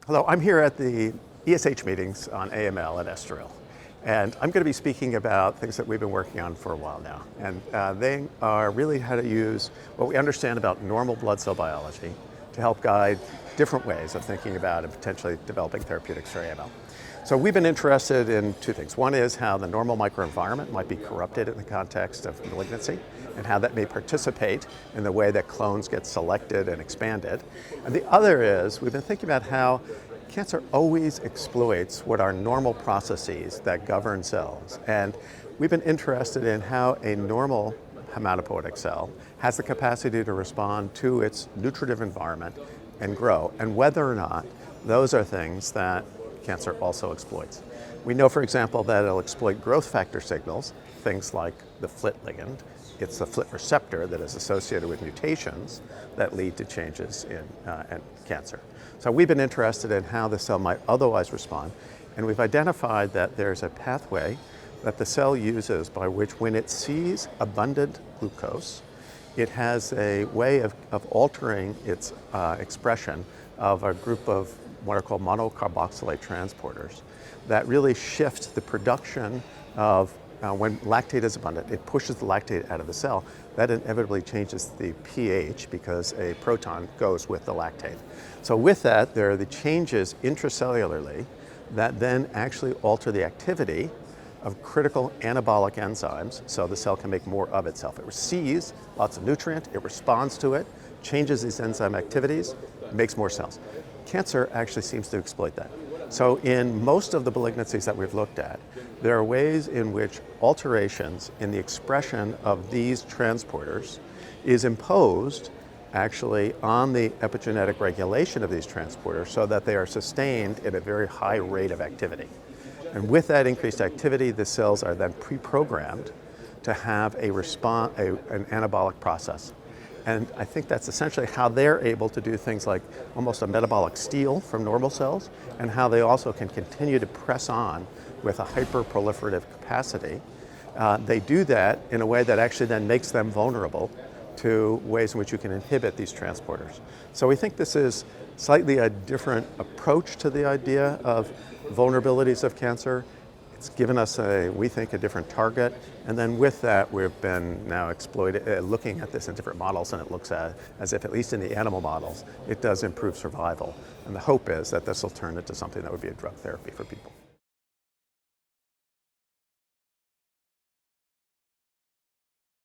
Hello, I'm here at the ESH meetings on AML at Estoril. And I'm going to be speaking about things that we've been working on for a while now. And they are really how to use what we understand about normal blood cell biology to help guide different ways of thinking about and potentially developing therapeutics for AML. So we've been interested in two things. One is how the normal microenvironment might be corrupted in the context of malignancy and how that may participate in the way that clones get selected and expanded. And the other is we've been thinking about how cancer always exploits what are normal processes that govern cells. And we've been interested in how a normal hematopoietic cell has the capacity to respond to its nutritive environment and grow, and whether or not those are things that cancer also exploits. We know, for example, that it'll exploit growth factor signals, things like the FLT ligand. It's the FLT receptor that is associated with mutations that lead to changes in cancer. So we've been interested in how the cell might otherwise respond, and we've identified that there's a pathway that the cell uses by which, when it sees abundant glucose, it has a way of altering its expression of a group of what are called monocarboxylate transporters that really shift the production of, when lactate is abundant, it pushes the lactate out of the cell. That inevitably changes the pH because a proton goes with the lactate. So with that, there are the changes intracellularly that then actually alter the activity of critical anabolic enzymes so the cell can make more of itself. It receives lots of nutrient, it responds to it, changes these enzyme activities, makes more cells. Cancer actually seems to exploit that. So in most of the malignancies that we've looked at, there are ways in which alterations in the expression of these transporters is imposed actually on the epigenetic regulation of these transporters so that they are sustained at a very high rate of activity. And with that increased activity, the cells are then pre-programmed to have an anabolic process. And I think that's essentially how they're able to do things like almost a metabolic steal from normal cells, and how they also can continue to press on with a hyperproliferative capacity. They do that in a way that actually then makes them vulnerable to ways in which you can inhibit these transporters. So we think this is slightly a different approach to the idea of vulnerabilities of cancer. It's given us, we think, a different target. And then with that, we've been now looking at this in different models, and it looks as if, at least in the animal models, it does improve survival. And the hope is that this will turn into something that would be a drug therapy for people.